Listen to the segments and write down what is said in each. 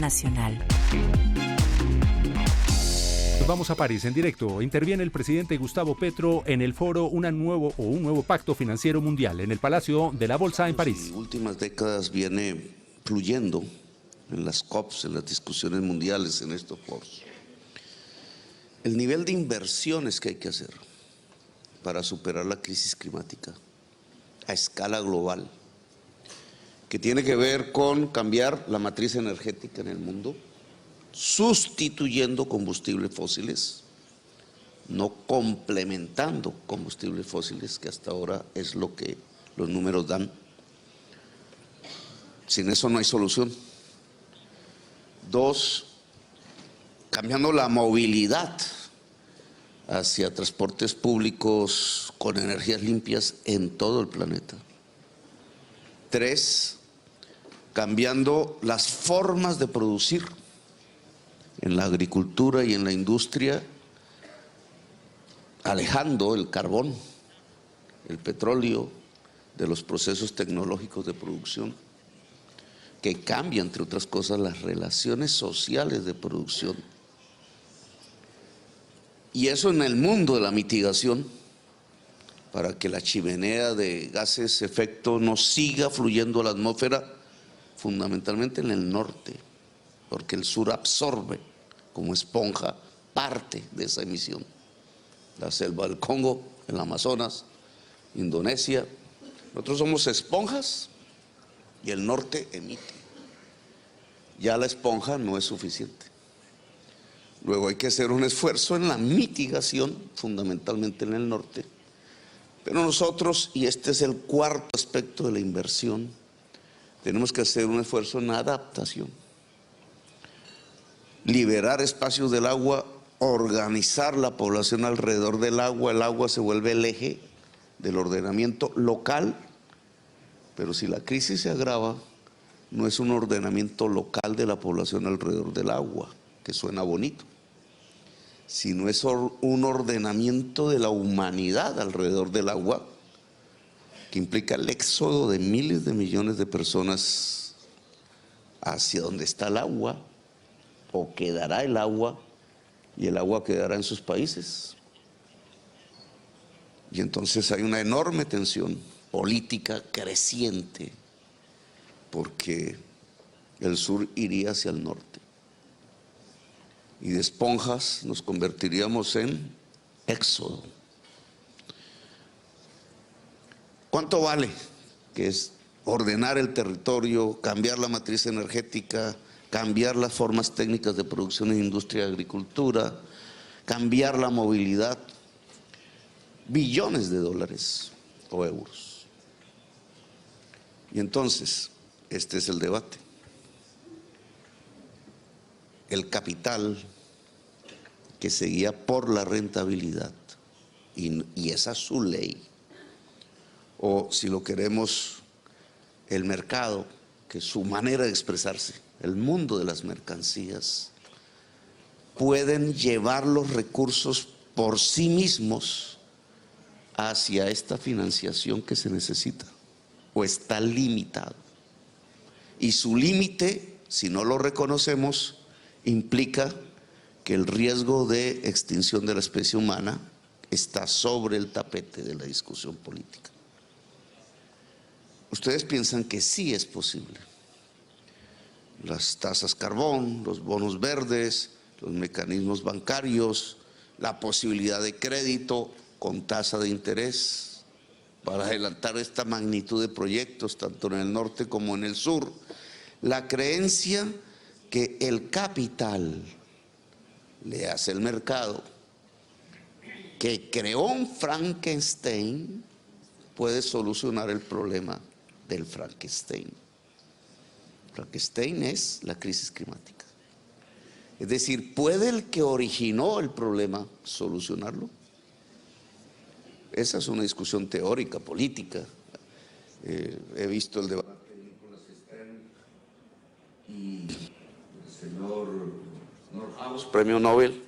Nacional. Vamos a París en directo. Interviene el presidente Gustavo Petro en el foro un nuevo pacto financiero mundial en el Palacio de la Bolsa en París. En últimas décadas viene fluyendo en las COPs, en las discusiones mundiales, en estos foros. El nivel de inversiones que hay que hacer para superar la crisis climática a escala global, que tiene que ver con cambiar la matriz energética en el mundo, sustituyendo combustibles fósiles, no complementando combustibles fósiles, que hasta ahora es lo que los números dan. Sin eso no hay solución. Dos, cambiando la movilidad hacia transportes públicos con energías limpias en todo el planeta. Tres, cambiando las formas de producir en la agricultura y en la industria, alejando el carbón, el petróleo de los procesos tecnológicos de producción, que cambia, entre otras cosas, las relaciones sociales de producción. Y eso en el mundo de la mitigación, para que la chimenea de gases efecto no siga fluyendo a la atmósfera, fundamentalmente en el norte, porque el sur absorbe como esponja parte de esa emisión. La selva del Congo, el Amazonas, Indonesia. Nosotros somos esponjas y el norte emite. Ya la esponja no es suficiente. Luego hay que hacer un esfuerzo en la mitigación, fundamentalmente en el norte. Pero nosotros, y este es el cuarto aspecto de la inversión, tenemos que hacer un esfuerzo en adaptación. Liberar espacios del agua, organizar la población alrededor del agua. El agua se vuelve el eje del ordenamiento local, pero si la crisis se agrava, no es un ordenamiento local de la población alrededor del agua, que suena bonito, sino es un ordenamiento de la humanidad alrededor del agua, que implica el éxodo de miles de millones de personas hacia donde está el agua, o quedará el agua, y el agua quedará en sus países. Y entonces hay una enorme tensión política creciente, porque el sur iría hacia el norte. Y de esponjas nos convertiríamos en éxodo. ¿Cuánto vale? Que es ordenar el territorio, cambiar la matriz energética, cambiar las formas técnicas de producción en industria y agricultura, cambiar la movilidad, billones de dólares o euros. Y entonces, este es el debate. El capital que se guía por la rentabilidad, y esa es su ley, o si lo queremos, el mercado, que es su manera de expresarse, el mundo de las mercancías, pueden llevar los recursos por sí mismos hacia esta financiación que se necesita, o está limitado. Y su límite, si no lo reconocemos, implica que el riesgo de extinción de la especie humana está sobre el tapete de la discusión política. Ustedes piensan que sí es posible. Las tasas carbón, los bonos verdes, los mecanismos bancarios, la posibilidad de crédito con tasa de interés para adelantar esta magnitud de proyectos, tanto en el norte como en el sur. La creencia que el capital le hace el mercado, que creó un Frankenstein, puede solucionar el problema del Frankenstein. Frankenstein es la crisis climática. Es decir, ¿puede el que originó el problema solucionarlo? Esa es una discusión teórica, política. He visto el debate de Nicolás Stern y el señor Nordhaus, premio Nobel,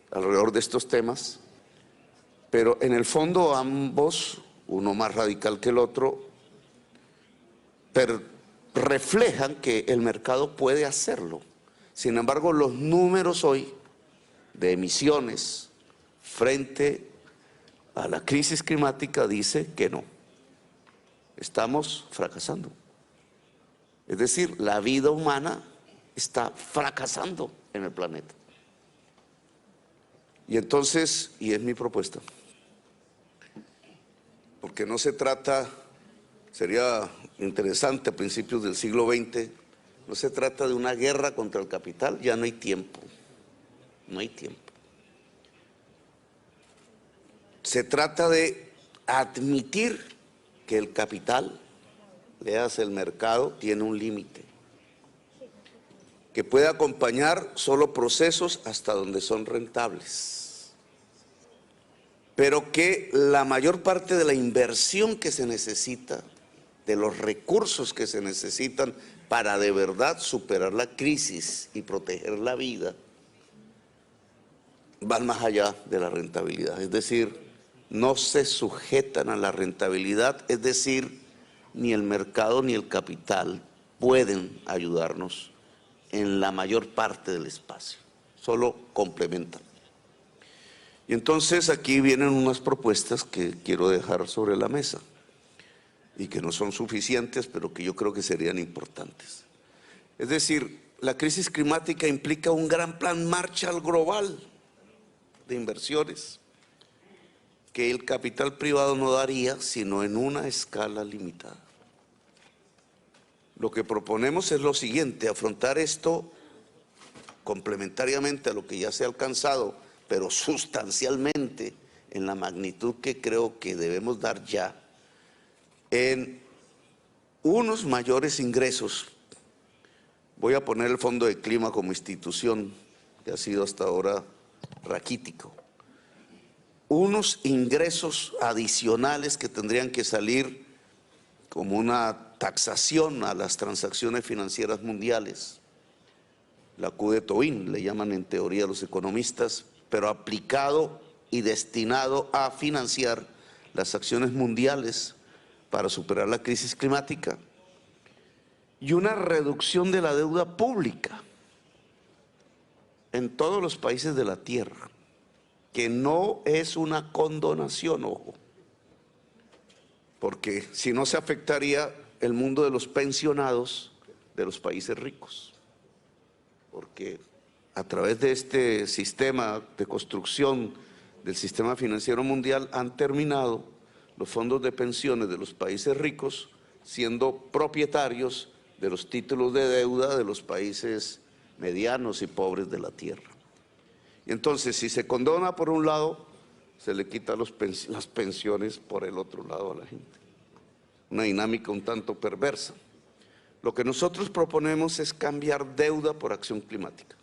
alrededor de estos temas, pero en el fondo ambos, uno más radical que el otro, reflejan que el mercado puede hacerlo. Sin embargo, los números hoy de emisiones frente a la crisis climática dice que no. Estamos fracasando. Es decir, la vida humana está fracasando en el planeta. Y entonces, y es mi propuesta, porque no se trata, sería interesante a principios del siglo XX, no se trata de una guerra contra el capital, ya no hay tiempo, no hay tiempo. Se trata de admitir que el capital, leas el mercado, tiene un límite, que puede acompañar solo procesos hasta donde son rentables, pero que la mayor parte de la inversión que se necesita, de los recursos que se necesitan para de verdad superar la crisis y proteger la vida, van más allá de la rentabilidad. Es decir, no se sujetan a la rentabilidad, es decir, ni el mercado ni el capital pueden ayudarnos en la mayor parte del espacio, solo complementan. Y entonces aquí vienen unas propuestas que quiero dejar sobre la mesa y que no son suficientes, pero que yo creo que serían importantes. Es decir, la crisis climática implica un gran plan Marshall global de inversiones que el capital privado no daría sino en una escala limitada. Lo que proponemos es lo siguiente: afrontar esto complementariamente a lo que ya se ha alcanzado, pero sustancialmente en la magnitud que creo que debemos dar ya, en unos mayores ingresos. Voy a poner el Fondo de Clima como institución, que ha sido hasta ahora raquítico. Unos ingresos adicionales que tendrían que salir como una taxación a las transacciones financieras mundiales. La Q de Tobin, le llaman en teoría los economistas, pero aplicado y destinado a financiar las acciones mundiales para superar la crisis climática, y una reducción de la deuda pública en todos los países de la tierra, que no es una condonación, ojo, porque si no se afectaría el mundo de los pensionados de los países ricos, porque a través de este sistema de construcción del sistema financiero mundial han terminado los fondos de pensiones de los países ricos siendo propietarios de los títulos de deuda de los países medianos y pobres de la tierra. Y entonces, si se condona por un lado, se le quita las pensiones por el otro lado a la gente. Una dinámica un tanto perversa. Lo que nosotros proponemos es cambiar deuda por acción climática.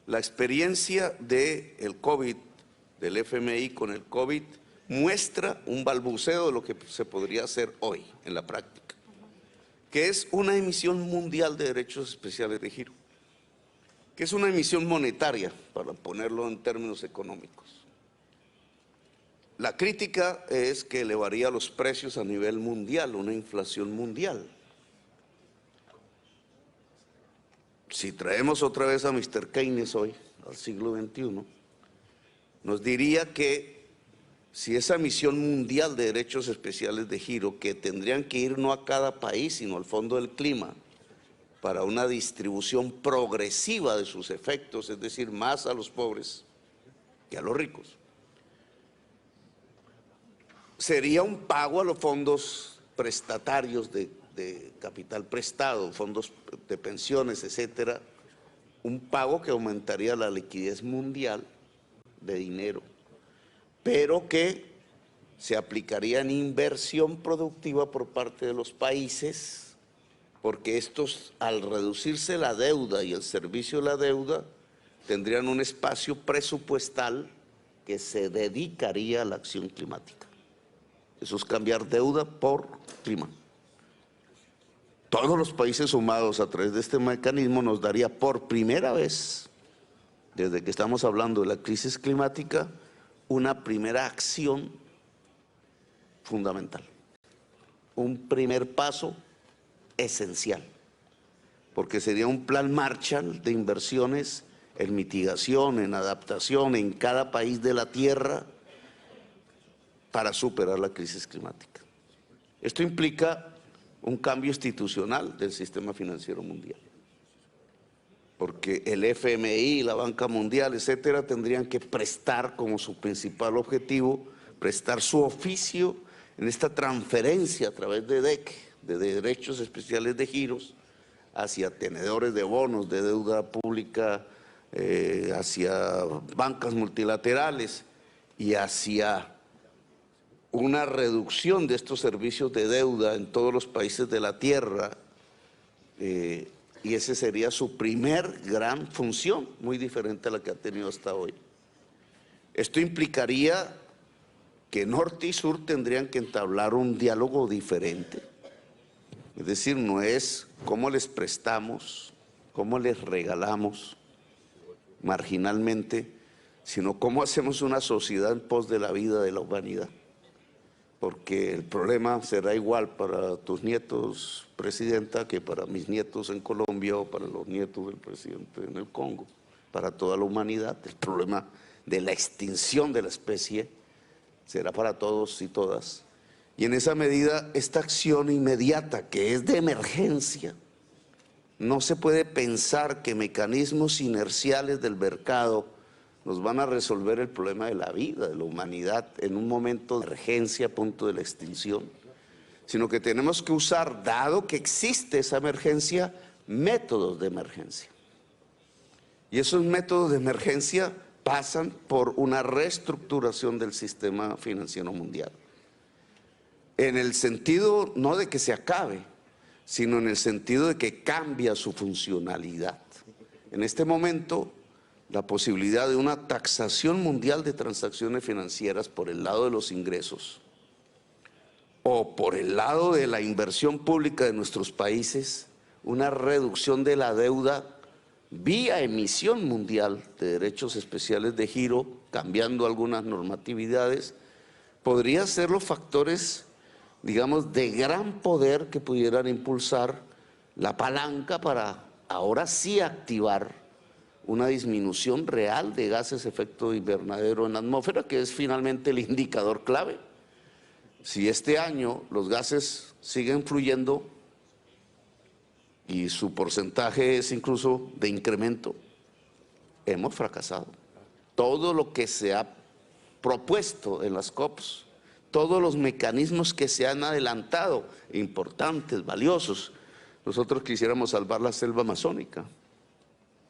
La experiencia del COVID, del FMI con el COVID, muestra un balbuceo de lo que se podría hacer hoy en la práctica, que es una emisión mundial de derechos especiales de giro, que es una emisión monetaria, para ponerlo en términos económicos. La crítica es que elevaría los precios a nivel mundial, una inflación mundial. Si traemos otra vez a Mr. Keynes hoy, al siglo XXI, nos diría que si esa emisión mundial de derechos especiales de giro, que tendrían que ir no a cada país, sino al Fondo del Clima, para una distribución progresiva de sus efectos, es decir, más a los pobres que a los ricos, sería un pago a los fondos prestatarios de capital prestado, fondos de pensiones, etcétera, un pago que aumentaría la liquidez mundial de dinero, pero que se aplicaría en inversión productiva por parte de los países, porque estos, al reducirse la deuda y el servicio de la deuda, tendrían un espacio presupuestal que se dedicaría a la acción climática. Eso es cambiar deuda por clima. Todos los países sumados a través de este mecanismo nos daría por primera vez, desde que estamos hablando de la crisis climática, una primera acción fundamental, un primer paso esencial. porque sería un plan Marshall de inversiones en mitigación, en adaptación en cada país de la Tierra para superar la crisis climática. Esto implica un cambio institucional del sistema financiero mundial, porque el FMI, la Banca Mundial, etcétera, tendrían que prestar como su principal objetivo, prestar su oficio en esta transferencia a través de DEC, de derechos especiales de giros, hacia tenedores de bonos, de deuda pública, hacia bancas multilaterales y hacia una reducción de estos servicios de deuda en todos los países de la Tierra, y esa sería su primer gran función, muy diferente a la que ha tenido hasta hoy. Esto implicaría que norte y sur tendrían que entablar un diálogo diferente. Es decir, no es cómo les prestamos, cómo les regalamos marginalmente, sino cómo hacemos una sociedad en pos de la vida de la humanidad. Porque el problema será igual para tus nietos, Presidenta, que para mis nietos en Colombia o para los nietos del presidente en el Congo, para toda la humanidad. El problema de la extinción de la especie será para todos y todas. Y en esa medida, esta acción inmediata, que es de emergencia, no se puede pensar que mecanismos inerciales del mercado nos van a resolver el problema de la vida, de la humanidad, en un momento de emergencia a punto de la extinción, sino que tenemos que usar, dado que existe esa emergencia, métodos de emergencia. Y esos métodos de emergencia pasan por una reestructuración del sistema financiero mundial. En el sentido no de que se acabe, sino en el sentido de que cambia su funcionalidad. En este momento, la posibilidad de una taxación mundial de transacciones financieras por el lado de los ingresos o por el lado de la inversión pública de nuestros países, una reducción de la deuda vía emisión mundial de derechos especiales de giro, cambiando algunas normatividades, podría ser los factores, digamos, de gran poder que pudieran impulsar la palanca para ahora sí activar una disminución real de gases de efecto invernadero en la atmósfera, que es finalmente el indicador clave. Si este año los gases siguen fluyendo y su porcentaje es incluso de incremento, hemos fracasado. Todo lo que se ha propuesto en las COPs, todos los mecanismos que se han adelantado, importantes, valiosos, nosotros quisiéramos salvar la selva amazónica,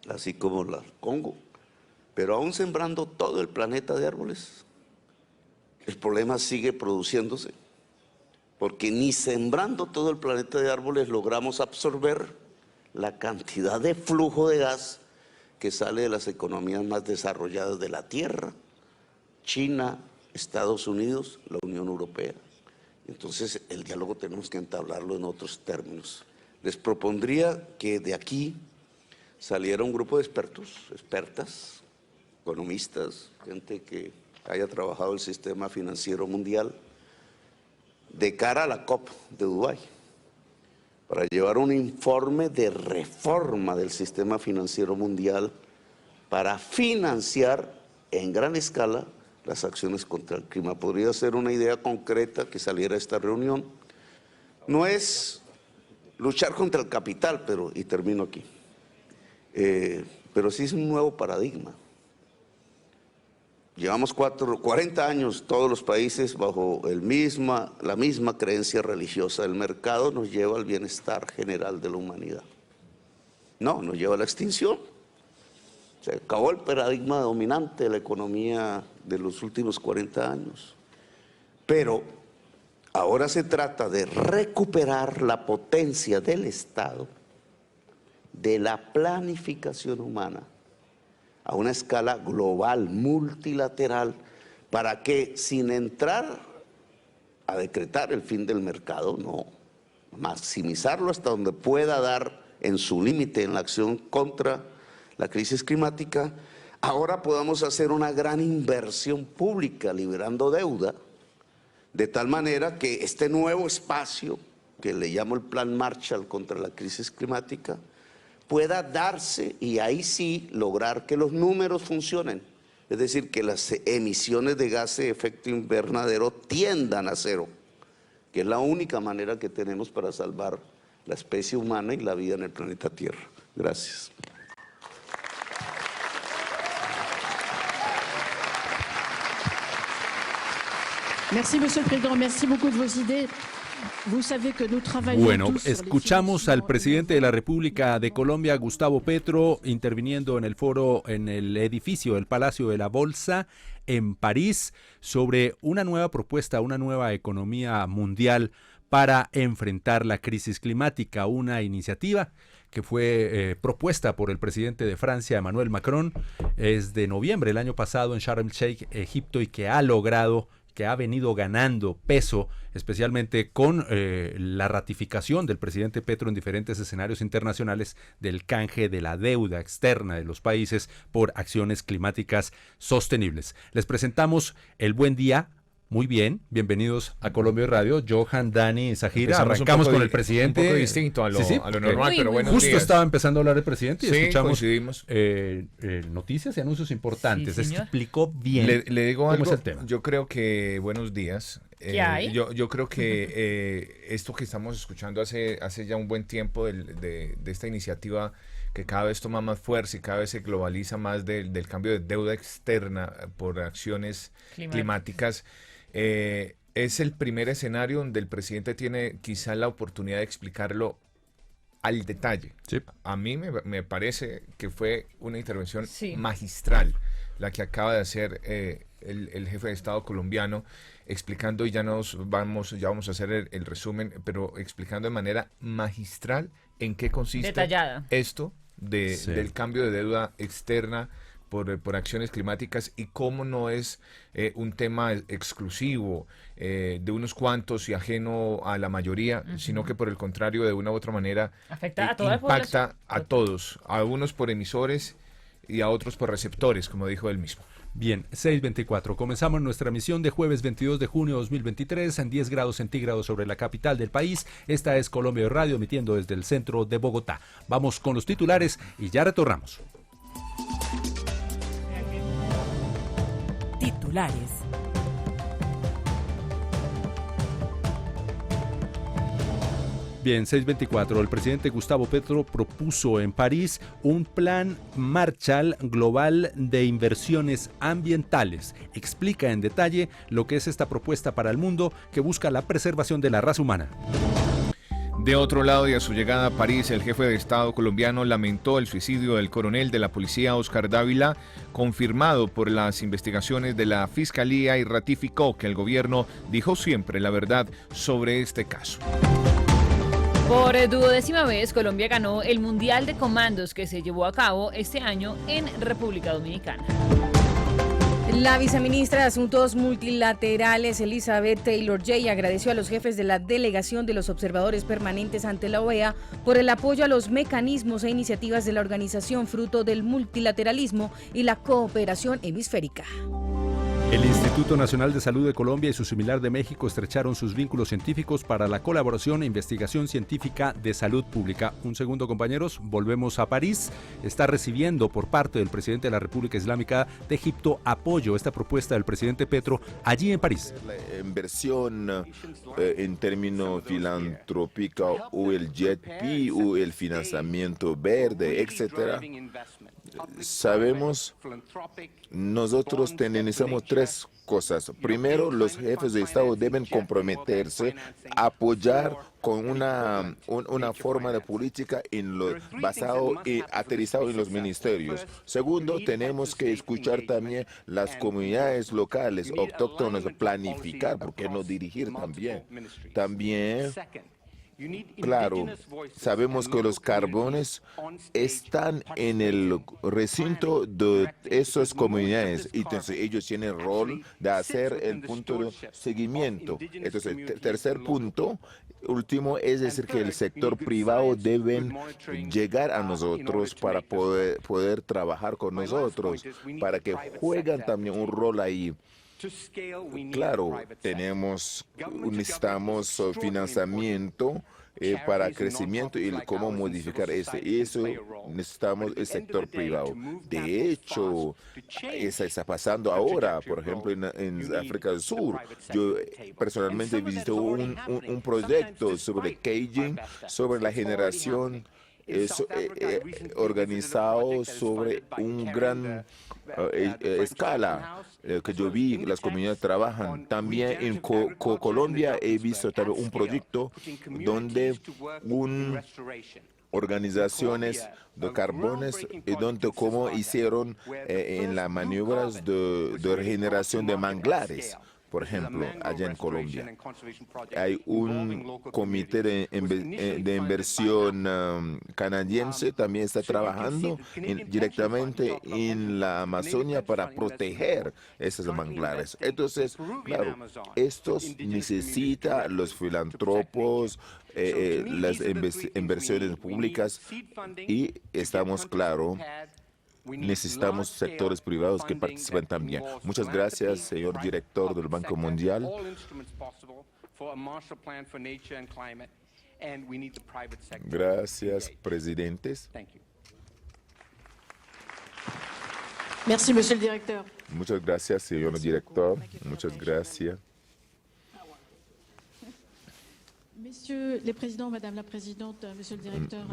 así como la Congo, pero aún sembrando todo el planeta de árboles, el problema sigue produciéndose, porque ni sembrando todo el planeta de árboles logramos absorber la cantidad de flujo de gas que sale de las economías más desarrolladas de la Tierra, China, Estados Unidos, la Unión Europea. Entonces el diálogo tenemos que entablarlo en otros términos. Les propondría que de aquí saliera un grupo de expertos, expertas, economistas, gente que haya trabajado el sistema financiero mundial, de cara a la COP de Dubái, para llevar un informe de reforma del sistema financiero mundial para financiar en gran escala las acciones contra el clima. Podría ser una idea concreta que saliera de esta reunión. No es luchar contra el capital, y termino aquí, pero sí es un nuevo paradigma. Llevamos 40 años todos los países bajo la misma creencia religiosa. El mercado nos lleva al bienestar general de la humanidad. No, nos lleva a la extinción. Se acabó el paradigma dominante de la economía de los últimos 40 años. Pero ahora se trata de recuperar la potencia del Estado, de la planificación humana, a una escala global, multilateral, para que sin entrar a decretar el fin del mercado, no, maximizarlo hasta donde pueda dar en su límite en la acción contra la crisis climática, ahora podamos hacer una gran inversión pública liberando deuda, de tal manera que este nuevo espacio, que le llamo el Plan Marshall contra la crisis climática, pueda darse y ahí sí lograr que los números funcionen. Es decir, que las emisiones de gases de efecto invernadero tiendan a cero, que es la única manera que tenemos para salvar la especie humana y la vida en el planeta Tierra. Gracias. Merci, Monsieur le Président. Merci beaucoup de vos idées. Bueno, escuchamos al presidente de la República de Colombia, Gustavo Petro, interviniendo en el foro, en el edificio del Palacio de la Bolsa en París, sobre una nueva propuesta, una nueva economía mundial para enfrentar la crisis climática, una iniciativa que fue propuesta por el presidente de Francia, Emmanuel Macron, es de noviembre del año pasado en Sharm el Sheikh, Egipto, y que ha venido ganando peso, especialmente con la ratificación del presidente Petro en diferentes escenarios internacionales del canje de la deuda externa de los países por acciones climáticas sostenibles. Les presentamos el buen día. Muy bien, bienvenidos a Colombia Radio. Johan, Dani, Zahira, arrancamos con el presidente. Un poco distinto a lo normal, pero bueno. Justo estaba empezando a hablar el presidente y escuchamos noticias y anuncios importantes. Sí, explicó bien le digo cómo algo, es el tema. Yo creo que, buenos días. ¿Qué hay? Yo creo que esto que estamos escuchando hace ya un buen tiempo de esta iniciativa que cada vez toma más fuerza y cada vez se globaliza más del cambio de deuda externa por acciones climáticas, es el primer escenario donde el presidente tiene quizá la oportunidad de explicarlo al detalle. Sí. A mí me parece que fue una intervención magistral la que acaba de hacer el jefe de Estado colombiano, explicando, y ya vamos a hacer el resumen, pero explicando de manera magistral en qué consiste detallada esto del cambio de deuda externa por acciones climáticas, y cómo no es un tema exclusivo de unos cuantos y ajeno a la mayoría, sino que por el contrario, de una u otra manera afecta a toda impacta a todos, a unos por emisores y a otros por receptores, como dijo él mismo. Bien, 6:24. Comenzamos nuestra misión de jueves 22 de junio de 2023 en 10 grados centígrados sobre la capital del país. Esta es Colombia Radio, emitiendo desde el centro de Bogotá. Vamos con los titulares y ya retornamos. Titulares. Bien, 6:24. El presidente Gustavo Petro propuso en París un plan Marshall global de inversiones ambientales. Explica en detalle lo que es esta propuesta para el mundo que busca la preservación de la raza humana. De otro lado, y a su llegada a París, el jefe de Estado colombiano lamentó el suicidio del coronel de la policía Oscar Dávila, confirmado por las investigaciones de la Fiscalía, y ratificó que el gobierno dijo siempre la verdad sobre este caso. Por 12ª vez, Colombia ganó el Mundial de Comandos que se llevó a cabo este año en República Dominicana. La viceministra de Asuntos Multilaterales, Elizabeth Taylor-Jay, agradeció a los jefes de la delegación de los observadores permanentes ante la OEA por el apoyo a los mecanismos e iniciativas de la organización fruto del multilateralismo y la cooperación hemisférica. El Instituto Nacional de Salud de Colombia y su similar de México estrecharon sus vínculos científicos para la colaboración e investigación científica de salud pública. Un segundo, compañeros, volvemos a París. Está recibiendo por parte del presidente de la República Islámica de Egipto apoyo a esta propuesta del presidente Petro allí en París. La inversión en términos filantrópicos o el JETP o el financiamiento verde, etcétera. Sabemos, nosotros necesitamos tres cosas. Primero, los jefes de Estado deben comprometerse a apoyar con una forma de política basado y aterrizado en los ministerios. Segundo, tenemos que escuchar también las comunidades locales, autóctonas, planificar, ¿por qué no dirigir también? También, claro, sabemos que los carbones están en el recinto de esas comunidades y entonces ellos tienen el rol de hacer el punto de seguimiento. Entonces, el tercer punto, último, es decir, que el sector privado deben llegar a nosotros para poder trabajar con nosotros, para que juegan también un rol ahí. Claro, necesitamos financiamiento para crecimiento y cómo modificar eso necesitamos el sector privado. De hecho, eso está pasando ahora, por ejemplo, en África del Sur. Yo personalmente visité un proyecto sobre caging, sobre la generación organizado sobre un gran escala que yo vi las comunidades trabajan. También en Colombia he visto también un proyecto donde organizaciones de carbones donde como hicieron en las maniobras de regeneración de manglares. Por ejemplo, allá en Colombia hay un comité de inversión canadiense, también está trabajando directamente en la Amazonia para proteger esos manglares. Entonces, claro, estos necesitan los filántropos, las inversiones públicas y estamos claros. Necesitamos sectores privados que participen también. Muchas gracias, señor director del Banco Mundial. Gracias, presidentes. Merci, monsieur le directeur. Muchas gracias, señor director. Muchas gracias. Monsieur le président, madame la présidente, monsieur le directeur.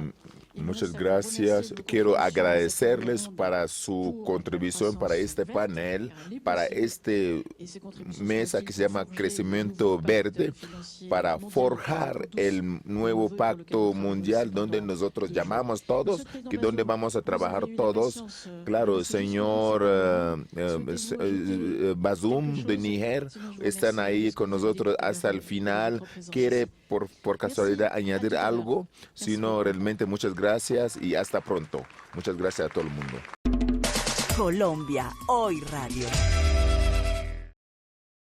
Muchas gracias. Quiero agradecerles para su contribución para este panel, para este mesa que se llama Crecimiento Verde, para forjar el nuevo pacto mundial donde nosotros llamamos todos, que donde vamos a trabajar todos. Claro, señor Bazoum de Níger, están ahí con nosotros hasta el final. ¿Quiere por casualidad añadir algo? Si no, realmente muchas gracias y hasta pronto. Muchas gracias a todo el mundo. Colombia Hoy Radio.